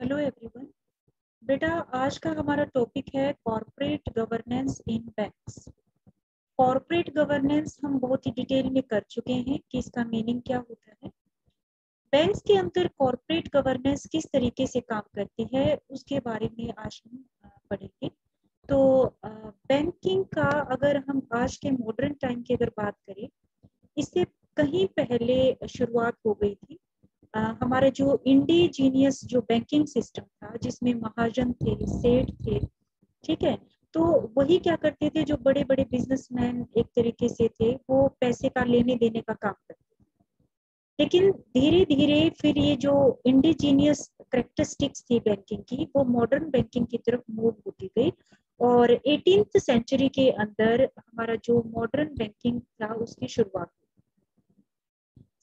Hello everyone. बेटा, आज का हमारा टॉपिक है कॉर्पोरेट गवर्नेंस इन बैंक्स। कॉर्पोरेट गवर्नेंस हम बहुत ही डिटेल में कर चुके हैं कि इसका मीनिंग क्या होता है। बैंक्स के अंदर कॉर्पोरेट गवर्नेंस किस तरीके से काम करती है उसके बारे में आज हम पढ़ेंगे। तो बैंकिंग का अगर हम आज के मॉडर्न टाइम की अगर बात करें, इससे कहीं पहले शुरुआत हो गई थी। हमारे जो इंडिजीनियस जो बैंकिंग सिस्टम था, जिसमें महाजन थे, सेठ थे, ठीक है। तो वही क्या करते थे, जो बड़े बड़े बिजनेसमैन एक तरीके से थे, वो पैसे का लेने देने का काम करते थे। लेकिन धीरे धीरे फिर ये जो इंडिजीनियस करेक्टरिस्टिक्स थी बैंकिंग की, वो मॉडर्न बैंकिंग की तरफ मूव होती गई। और 18th सेंचुरी के अंदर हमारा जो मॉडर्न बैंकिंग था उसकी शुरुआत हुई।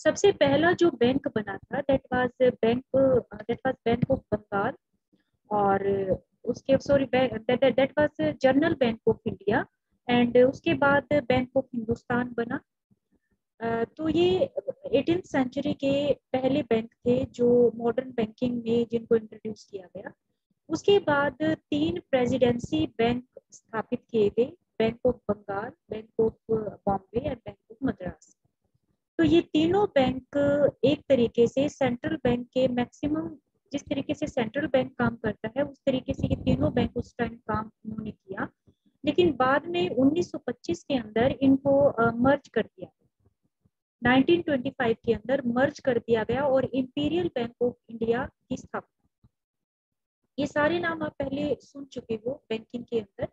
सबसे पहला जो बैंक बना था that was bank of Bengal. और उसके that was general bank of India. And उसके बाद बैंक ऑफ हिंदुस्तान बना। तो ये 18th सेंचुरी के पहले बैंक थे जो मॉडर्न बैंकिंग में जिनको इंट्रोड्यूस किया गया। उसके बाद 3 प्रेसिडेंसी बैंक स्थापित किए गए, bank of Bengal, bank of Bombay and bank of Madras. तो ये तीनों बैंक एक तरीके से सेंट्रल बैंक के मैक्सिमम, जिस तरीके से सेंट्रल बैंक काम करता है उस तरीके से ये तीनों बैंक उस टाइम काम उन्होंने किया। लेकिन बाद में 1925 के अंदर इनको मर्ज कर दिया, 1925 के अंदर मर्ज कर दिया गया और इंपीरियल बैंक ऑफ इंडिया की स्थापना। ये सारे नाम आप पहले सुन चुके हो बैंकिंग के अंदर।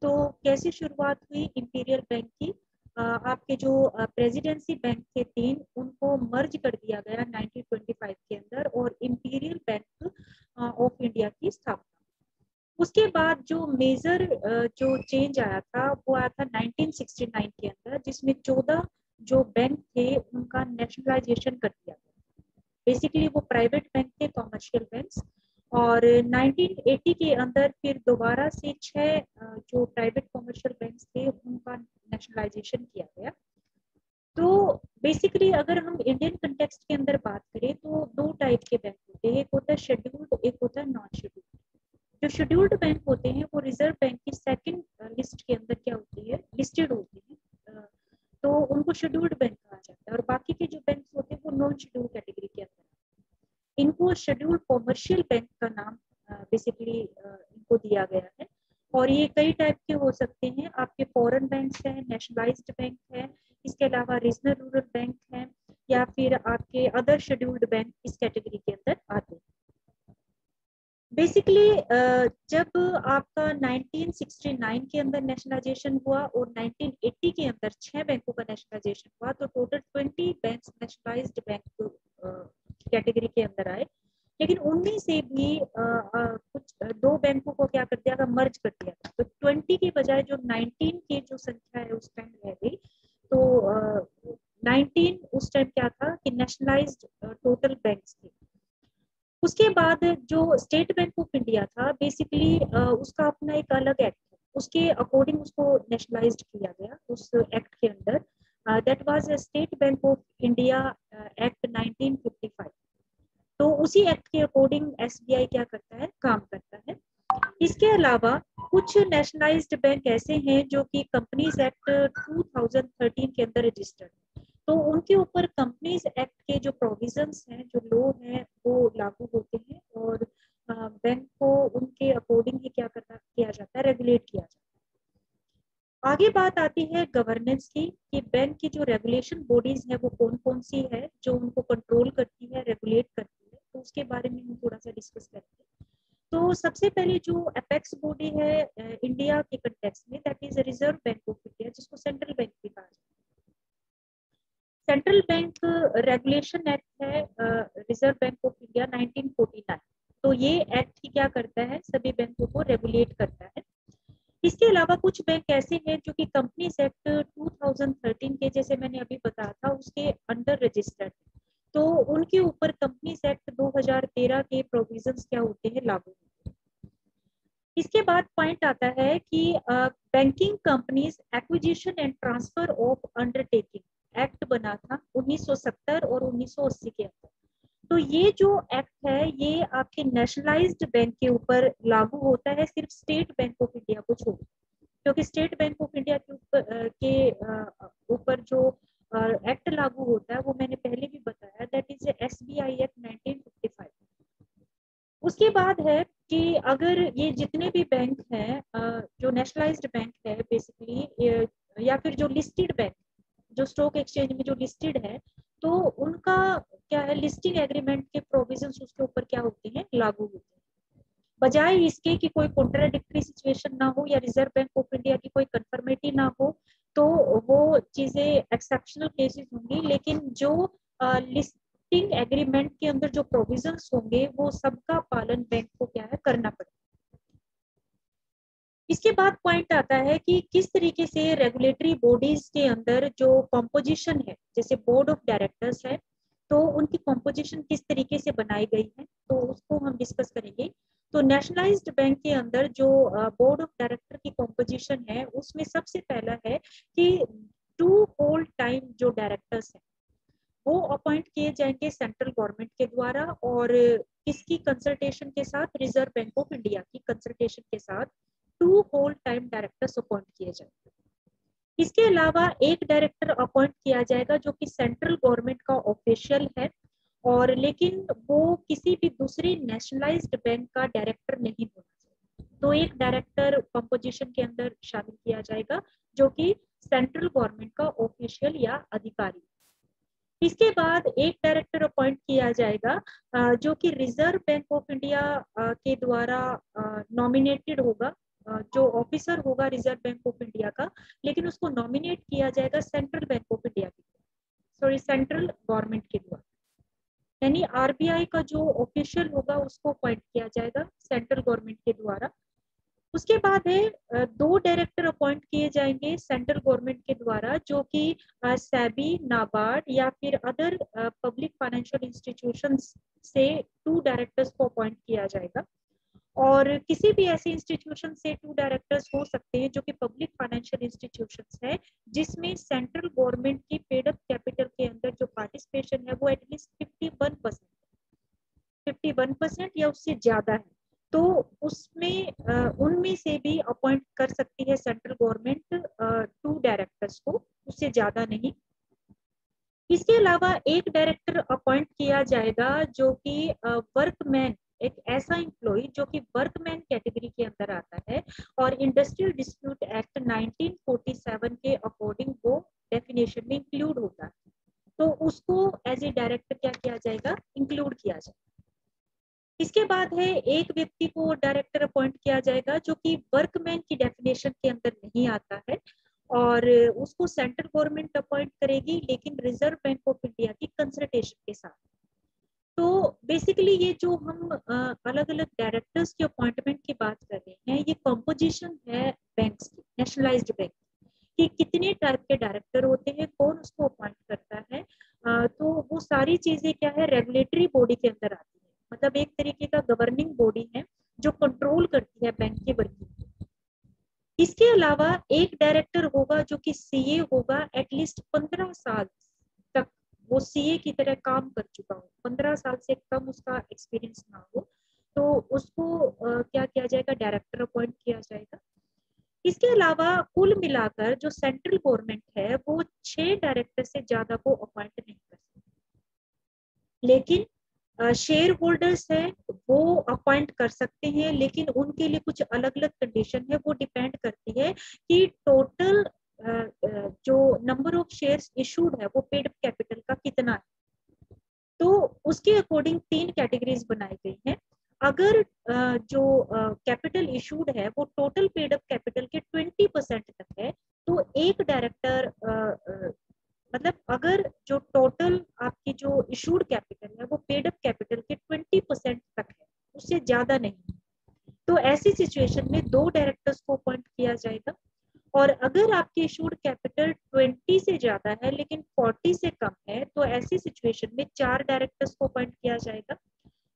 तो कैसे शुरुआत हुई इंपीरियल बैंक की? आपके जो प्रेसिडेंसी बैंक थे 3, उनको मर्ज कर दिया गया 1925 के अंदर और इंपीरियल बैंक ऑफ इंडिया की स्थापना। उसके बाद जो मेजर जो चेंज आया था वो आया था 1969 के अंदर, जिसमें 14 जो बैंक थे उनका नेशनलाइजेशन कर दिया गया। बेसिकली वो प्राइवेट बैंक थे, कॉमर्शियल बैंक्स। और 1980 के अंदर फिर दोबारा से 6 जो प्राइवेट कॉमर्शियल बैंक्स थे उनका नेशनलाइजेशन किया गया। तो बेसिकली अगर हम इंडियन कंटेक्स्ट के अंदर बात करें तो 2 टाइप के बैंक होते हैं, एक होता है शेड्यूल्ड, एक होता है नॉन शेड्यूल्ड। जो शेड्यूल्ड बैंक होते हैं वो रिजर्व बैंक की सेकंड लिस्ट के अंदर क्या होती है, लिस्टेड होते हैं। तो उनको शेड्यूल्ड बैंक कहा जाता है। और बाकी के जो बैंक होते हैं वो नॉन शेड्यूल्ड कैटेगरी के अंदर। इनको शेड्यूल्ड कॉमर्शियल बैंक का नाम बेसिकली इनको दिया गया है। और ये कई टाइप के हो सकते हैं, आपके फॉरेन बैंक हैं, नेशनलाइज्ड बैंक है, इसके अलावा रीजनल रूरल बैंक है, या फिर आपके अदर शेड्यूल्ड बैंक इस कैटेगरी के अंदर आते हैं। बेसिकली जब आपका 1969 के अंदर नेशनलाइजेशन हुआ और 1980 के अंदर 6 बैंकों का नेशनलाइजेशन हुआ, तो total 20 bank nationalised bank category के अंदर आए। लेकिन उनमें से भी कुछ 2 बैंकों को क्या कर दिया, मर्ज कर दिया। तो 20 के बजाय जो 19 की जो संख्या है उस टाइम रह गई। तो 19 उस टाइम क्या था कि नेशनलाइज्ड टोटल बैंक्स थे। उसके बाद जो स्टेट बैंक ऑफ इंडिया था, बेसिकली उसका अपना एक अलग एक्ट है, उसके अकॉर्डिंग उसको नेशनलाइज्ड किया गया उस एक्ट के अंदर। That was state bank of India act 1955। तो उसी एक्ट के अकॉर्डिंग एसबीआई क्या करता है, काम करता है। इसके अलावा कुछ नेशनलाइज्ड बैंक ऐसे हैं जो कि कंपनीज एक्ट 2013 के अंदर रजिस्टर्ड, तो उनके ऊपर कंपनीज एक्ट के जो प्रोविजंस हैं, जो लॉ है, वो लागू होते हैं और बैंक को उनके अकॉर्डिंग ही क्या करना किया जाता है, रेगुलेट किया जाता है। आगे बात आती है गवर्नेंस की, कि बैंक की जो रेगुलेशन बॉडीज है वो कौन कौन सी है जो उनको कंट्रोल करती है, रेगुलेट करती है। तो उसके बारे में हम थोड़ा सा डिस्कस करते हैं। तो सबसे पहले जो अपेक्स बॉडी है इंडिया के कंटेक्स्ट में, that is reserve bank of India, जिसको सेंट्रल बैंक भी कहा जाता है। सेंट्रल बैंक रेगुलेशन एक्ट है रिजर्व बैंक ऑफ इंडिया 1949। तो ये एक्ट ही क्या करता है, सभी बैंकों को रेगुलेट करता है। इसके अलावा कुछ बैंक ऐसे हैं जो कि कंपनीज एक्ट 2013 के, जैसे मैंने अभी बताया था, उसके अंडर रजिस्टर्ड, तो उनके ऊपर कंपनीज एक्ट 2013 के प्रोविजंस क्या होते हैं, लागू होते हैं। इसके बाद पॉइंट आता है कि banking companies acquisition and transfer of undertaking act बना था 1970 और 1980 के अंदर। तो ये जो एक्ट है ये आपके नेशनलाइज्ड बैंक के ऊपर लागू होता है, सिर्फ स्टेट बैंक ऑफ इंडिया को छोड़, क्योंकि स्टेट बैंक ऑफ इंडिया के ऊपर जो एक्ट लागू होता है वो मैंने पहले भी बताया, दैट इज SBI एक्ट 1955। उसके बाद है कि अगर ये जितने भी बैंक हैं जो नेशनलाइज्ड बैंक है बेसिकली, या फिर जो लिस्टेड बैंक जो स्टॉक एक्सचेंज में जो लिस्टेड है, तो उनका क्या है, लिस्टिंग एग्रीमेंट के प्रोविजंस उसके ऊपर क्या होते हैं, लागू होते हैं। बजाय इसके कि कोई कॉन्ट्राडिक्टरी सिचुएशन ना हो या रिजर्व बैंक ऑफ इंडिया की कोई कंफर्मिटी ना हो, तो वो चीजें एक्सेप्शनल केसेस होंगी, लेकिन जो लिस्टिंग एग्रीमेंट के अंदर जो प्रोविजंस होंगे वो सबका पालन बैंक को क्या है, करना पड़ेगा। इसके बाद पॉइंट आता है कि किस तरीके से रेगुलेटरी बॉडीज के अंदर जो कॉम्पोजिशन है, जैसे बोर्ड ऑफ डायरेक्टर्स है, तो उनकी कॉम्पोजिशन किस तरीके से बनाई गई है, तो उसको हम डिस्कस करेंगे। तो नेशनलाइज्ड बैंक के अंदर जो बोर्ड ऑफ डायरेक्टर की कॉम्पोजिशन है उसमें सबसे पहला है कि 2 होल टाइम जो डायरेक्टर्स हैं वो अपॉइंट किए जाएंगे सेंट्रल गवर्नमेंट के द्वारा, और किसकी कंसल्टेशन के साथ, रिजर्व बैंक ऑफ इंडिया की कंसल्टेशन के साथ 2 होल टाइम डायरेक्टर्स अपॉइंट किए जाएंगे। इसके अलावा एक डायरेक्टर अपॉइंट किया जाएगा जो कि सेंट्रल गवर्नमेंट का ऑफिशियल है, और लेकिन वो किसी भी दूसरी नेशनलाइज्ड बैंक का डायरेक्टर नहीं होना चाहिए। तो एक डायरेक्टर कंपोजिशन के अंदर शामिल किया जाएगा जो कि सेंट्रल गवर्नमेंट का ऑफिशियल या अधिकारी। इसके बाद एक डायरेक्टर अपॉइंट किया जाएगा जो कि रिजर्व बैंक ऑफ इंडिया के द्वारा नॉमिनेटेड होगा, जो ऑफिसर होगा रिजर्व बैंक ऑफ इंडिया का, लेकिन उसको नॉमिनेट किया जाएगा सेंट्रल बैंक ऑफ इंडिया के, सॉरी सेंट्रल गवर्नमेंट के द्वारा। यानी RBI का जो ऑफिशियल होगा उसको अपॉइंट किया जाएगा सेंट्रल गवर्नमेंट के द्वारा। उसके बाद है 2 डायरेक्टर अपॉइंट किए जाएंगे सेंट्रल गवर्नमेंट के द्वारा, जो कि सेबी, नाबार्ड या फिर अदर पब्लिक फाइनेंशियल इंस्टीट्यूशंस से 2 डायरेक्टर्स को अपॉइंट किया जाएगा। और किसी भी ऐसे इंस्टीट्यूशन से 2 डायरेक्टर्स हो सकते हैं जो कि पब्लिक फाइनेंशियल इंस्टीट्यूशंस है, जिसमें सेंट्रल गवर्नमेंट की पेड अप कैपिटल के अंदर जो पार्टिसिपेशन है वो एटलीस्ट 51% या उससे ज्यादा है, तो उसमें उनमें से भी अपॉइंट कर सकती है सेंट्रल गवर्नमेंट 2 डायरेक्टर्स को, उससे ज्यादा नहीं। इसके अलावा एक डायरेक्टर अपॉइंट किया जाएगा जो कि वर्कमैन, एक ऐसा एम्प्लॉय जो कि वर्कमैन कैटेगरी के अंदर आता है, और इंडस्ट्रियल डिस्प्यूट एक्ट 1947 के अकॉर्डिंग वो डेफिनेशन में इंक्लूड होता है, तो उसको एज ए डायरेक्टर क्या किया जाएगा, इंक्लूड किया जाएगा। इसके बाद है एक व्यक्ति को डायरेक्टर अपॉइंट किया जाएगा जो कि वर्कमैन की डेफिनेशन के अंदर नहीं आता है, और उसको सेंट्रल गवर्नमेंट अपॉइंट करेगी, लेकिन रिजर्व बैंक ऑफ इंडिया की कंसल्टेशन के साथ। तो बेसिकली ये जो हम अलग अलग डायरेक्टर्स के अपॉइंटमेंट की बात कर रहे हैं, ये कॉम्पोजिशन है बैंक्स की, नेशनलाइज्ड बैंक कि कितने टाइप के डायरेक्टर होते हैं, कौन उसको अपॉइंट करता है, तो वो सारी चीजें क्या है, रेगुलेटरी बॉडी के अंदर आती है, मतलब एक तरीके का गवर्निंग बॉडी है जो कंट्रोल करती है बैंक की वर्किंग। इसके अलावा एक डायरेक्टर होगा जो कि CA होगा, एटलीस्ट 15 साल तक वो CA की तरह काम कर चुका हो, 15 साल से कम उसका एक्सपीरियंस ना हो, तो उसको क्या किया जाएगा, डायरेक्टर अपॉइंट किया जाएगा। इसके अलावा कुल मिलाकर जो सेंट्रल गवर्नमेंट है वो 6 डायरेक्टर से ज्यादा को अपॉइंट नहीं कर सकती, लेकिन शेयर होल्डर्स है वो अपॉइंट कर सकते हैं, लेकिन उनके लिए कुछ अलग अलग कंडीशन है, वो डिपेंड करती है कि टोटल जो नंबर ऑफ शेयर्स इशूड है वो पेड कैपिटल का कितना है, तो उसके अकॉर्डिंग 3 कैटेगरीज बनाई गई हैं। अगर जो कैपिटल इशूड है वो टोटल पेड अप कैपिटल के 20% तक है, तो एक डायरेक्टर मतलब अगर जो टोटल आपकी जो इशूड कैपिटल है वो पेड अप कैपिटल के 20% तक है, उससे ज्यादा नहीं, तो ऐसी सिचुएशन में 2 डायरेक्टर्स को अपॉइंट किया जाएगा। और अगर आपकी इशूड कैपिटल 20 से ज्यादा है लेकिन 40 से कम है, तो ऐसी सिचुएशन में 4 डायरेक्टर्स को अपॉइंट किया जाएगा।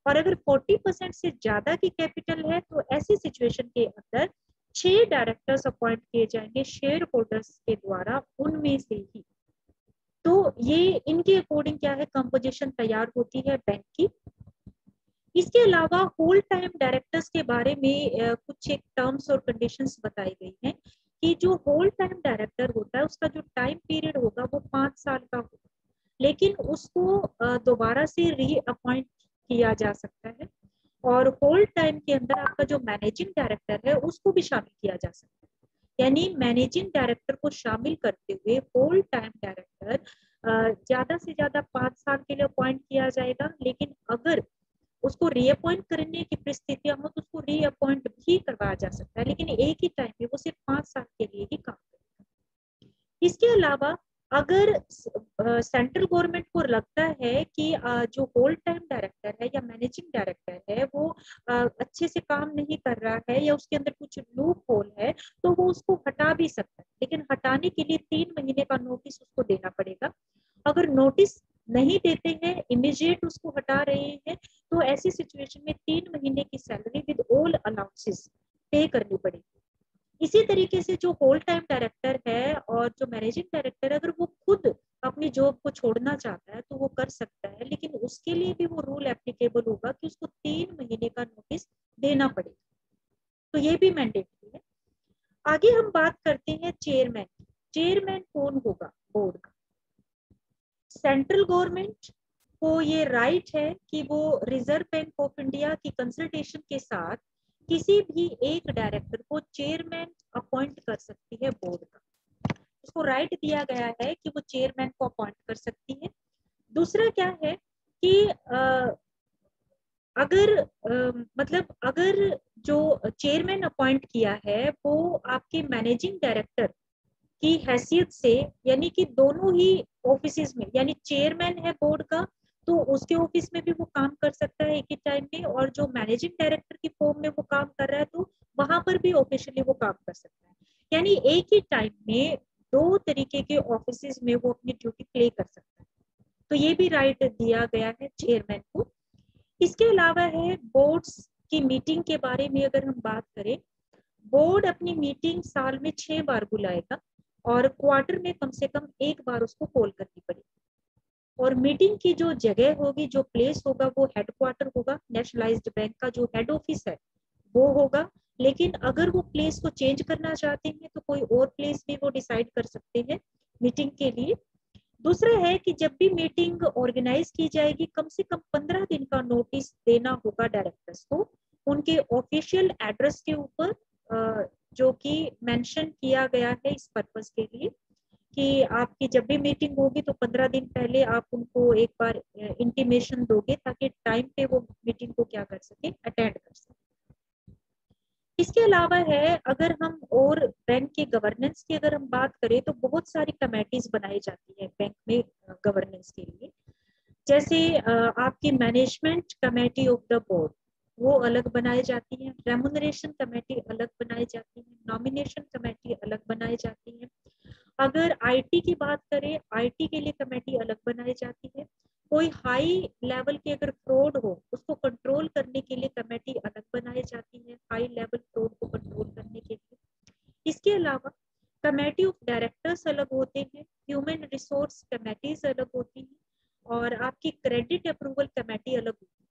और अगर 40% से ज्यादा की कैपिटल है तो ऐसी सिचुएशन के अंदर 6 डायरेक्टर्स अपॉइंट किए जाएंगे शेयर होल्डर्स के द्वारा, उनमें से ही। तो ये इनके अकॉर्डिंग क्या है, कंपोजिशन तैयार होती है बैंक की। इसके अलावा होल टाइम डायरेक्टर्स के बारे में कुछ एक टर्म्स और कंडीशंस बताई गई हैं कि जो होल टाइम डायरेक्टर होता है उसका जो टाइम पीरियड होगा वो 5 साल का होगा, लेकिन उसको दोबारा से री अपॉइंट किया जा सकता है। और होल टाइम के अंदर आपका जो मैनेजिंग डायरेक्टर है उसको भी शामिल किया जा सकता है। यानी मैनेजिंग डायरेक्टर को शामिल करते हुए होल टाइम डायरेक्टर ज्यादा से ज्यादा 5 साल के लिए अपॉइंट किया जाएगा, लेकिन अगर उसको रीअपॉइंट करने की परिस्थितियां हो तो उसको रीअपॉइंट भी करवाया जा सकता है, लेकिन एक ही टाइम में वो सिर्फ 5 साल के लिए ही काम करेगा। इसके अलावा अगर सेंट्रल गवर्नमेंट को लगता है कि जो होल टाइम डायरेक्टर है या मैनेजिंग डायरेक्टर है वो अच्छे से काम नहीं कर रहा है या उसके अंदर कुछ लूप होल है, तो वो उसको हटा भी सकता है, लेकिन हटाने के लिए 3 महीने का नोटिस उसको देना पड़ेगा। अगर नोटिस नहीं देते हैं, इमीडिएट उसको हटा रहे हैं, तो ऐसी सिचुएशन में 3 महीने की सैलरी विद ऑल अलाउंसेस पे करनी पड़ेगी। इसी तरीके से जो होल टाइम डायरेक्टर है और जो मैनेजिंग डायरेक्टर है, अगर वो खुद अपनी जॉब को छोड़ना चाहता है तो वो कर सकता है, लेकिन उसके लिए भी वो रूल एप्लीकेबल होगा कि उसको 3 महीने का नोटिस देना पड़ेगा। तो ये भी मैंडेटरी है। आगे हम बात करते हैं चेयरमैन। चेयरमैन कौन होगा बोर्ड का? सेंट्रल गवर्नमेंट को ये राइट है कि वो रिजर्व बैंक ऑफ इंडिया की कंसल्टेशन के साथ किसी भी एक डायरेक्टर को चेयरमैन अपॉइंट कर सकती है बोर्ड का। उसको राइट दिया गया है कि वो चेयरमैन को अपॉइंट कर सकती है। दूसरा क्या है कि अगर मतलब अगर जो चेयरमैन अपॉइंट किया है वो आपके मैनेजिंग डायरेक्टर की हैसियत से, यानी कि दोनों ही ऑफिस में, यानी चेयरमैन है बोर्ड का तो उसके ऑफिस में भी वो काम कर सकता है एक ही टाइम में, और जो मैनेजिंग डायरेक्टर की फॉर्म में वो काम कर रहा है तो वहां पर भी ऑफिशियली वो काम कर सकता है। यानी एक ही टाइम में दो तरीके के ऑफिस में वो अपनी ड्यूटी प्ले कर सकता है। तो ये भी राइट दिया गया है चेयरमैन को। इसके अलावा है बोर्ड्स की मीटिंग के बारे में अगर हम बात करें, बोर्ड अपनी मीटिंग साल में 6 बार बुलाएगा और क्वार्टर में कम से कम 1 बार उसको कॉल करनी पड़ेगी। और मीटिंग की जो जगह होगी, जो प्लेस होगा, वो हेडक्वार्टर होगा। नेशनलाइज्ड बैंक का जो हेड ऑफिस है वो होगा, लेकिन अगर वो प्लेस को चेंज करना चाहते हैं तो कोई और प्लेस भी वो डिसाइड कर सकते हैं मीटिंग के लिए। दूसरा है कि जब भी मीटिंग ऑर्गेनाइज की जाएगी कम से कम 15 दिन का नोटिस देना होगा डायरेक्टर्स को, उनके ऑफिशियल एड्रेस के ऊपर, जो कि मेंशन किया गया है इस पर्पस के लिए कि आपकी जब भी मीटिंग होगी तो 15 दिन पहले आप उनको एक बार इंटीमेशन दोगे ताकि टाइम पे वो मीटिंग को क्या कर सके, अटेंड कर सके। इसके अलावा है, अगर हम और बैंक के गवर्नेंस की अगर हम बात करें तो बहुत सारी कमेटीज बनाई जाती है बैंक में गवर्नेंस के लिए। जैसे आपकी management committee of the board वो अलग बनाई जाती है, रेमुनरेशन कमेटी अलग बनाई जाती है, नॉमिनेशन कमेटी अलग बनाई जाती है। अगर आईटी की बात करें, आईटी के लिए कमेटी अलग बनाई जाती है। कोई हाई लेवल की अगर फ्रॉड हो उसको कंट्रोल करने के लिए कमेटी अलग बनाई जाती है, हाई लेवल फ्रॉड को कंट्रोल करने के लिए। इसके अलावा कमेटी ऑफ डायरेक्टर्स अलग होते हैं, ह्यूमन रिसोर्स कमेटीज अलग होती हैं, और आपकी क्रेडिट अप्रूवल कमेटी अलग होती है।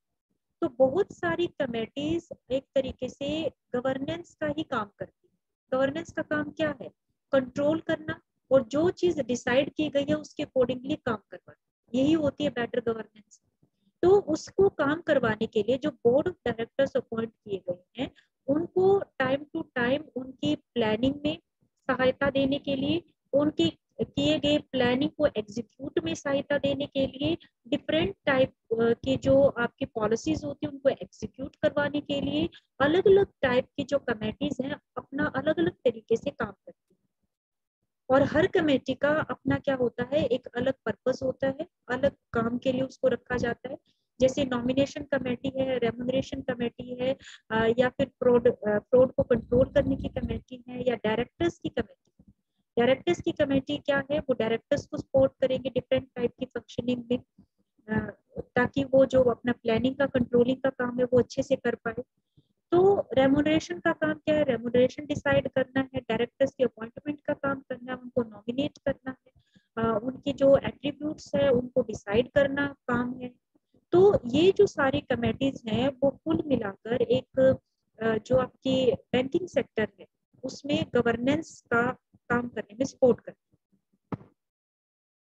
तो बहुत सारी कमेटीज एक तरीके से गवर्नेंस का ही काम करती है। गवर्नेंस का काम क्या है? कंट्रोल करना, और जो चीज डिसाइड की गई है उसके अकॉर्डिंगली काम करवाना, यही होती है बेटर गवर्नेंस। तो उसको काम करवाने के लिए जो बोर्ड ऑफ डायरेक्टर्स अपॉइंट किए गए हैं उनको टाइम टू टाइम उनकी प्लानिंग में सहायता देने के लिए, उनके किए गए प्लानिंग को एग्जीक्यूट में सहायता देने के लिए, डिफरेंट टाइप की जो आपकी पॉलिसीज होती है उनको एग्जीक्यूट करवाने के लिए अलग अलग टाइप की जो कमेटीज हैं अपना अलग अलग तरीके से काम करती हैं। और हर कमेटी का अपना क्या होता है, एक अलग पर्पस होता है, अलग काम के लिए उसको रखा जाता है। जैसे नॉमिनेशन कमेटी है, रेमुनरेशन कमेटी है, या फिर फ्रॉड को कंट्रोल करने की कमेटी है, या डायरेक्टर्स की कमेटी। डायरेक्टर्स की कमेटी क्या है, वो डायरेक्टर्स को सपोर्ट करेंगे डिफरेंट टाइप की फंक्शनिंग में, ताकि वो जो अपना प्लानिंग का कंट्रोलिंग का काम है वो अच्छे से कर पाए। तो रेमुनरेशन का काम क्या है, रेमुनरेशन डिसाइड करना है, डायरेक्टर्स की अपॉइंटमेंट का काम करना है, उनको नॉमिनेट करना है, उनकी उनके जो एट्रीब्यूट्स है उनको डिसाइड करना काम है। तो ये जो सारी कमेटीज हैं वो कुल मिलाकर एक जो आपकी बैंकिंग सेक्टर है उसमें गवर्नेंस का काम करने में सपोर्ट करती है।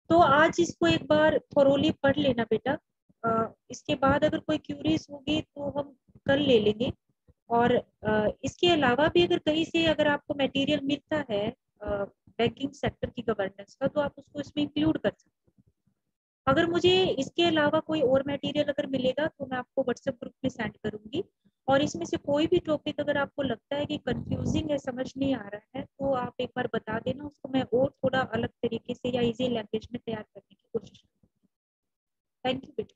तो आज इसको एक बार थोरोली पढ़ लेना बेटा, इसके बाद अगर कोई क्यूरीज होगी तो हम कल ले लेंगे। और इसके अलावा भी अगर कहीं से अगर आपको मटेरियल मिलता है बैंकिंग सेक्टर की गवर्नेंस का तो आप उसको इसमें इंक्लूड कर सकते हैं। अगर मुझे इसके अलावा कोई और मटेरियल अगर मिलेगा तो मैं आपको व्हाट्सएप ग्रुप में सेंड करूंगी। और इसमें से कोई भी टॉपिक अगर आपको लगता है कि कंफ्यूजिंग है, समझ नहीं आ रहा है, तो आप एक बार बता देना, उसको मैं और थोड़ा अलग तरीके से या इजी लैंग्वेज में तैयार करने की कोशिश करूँगी। थैंक यू बेटा।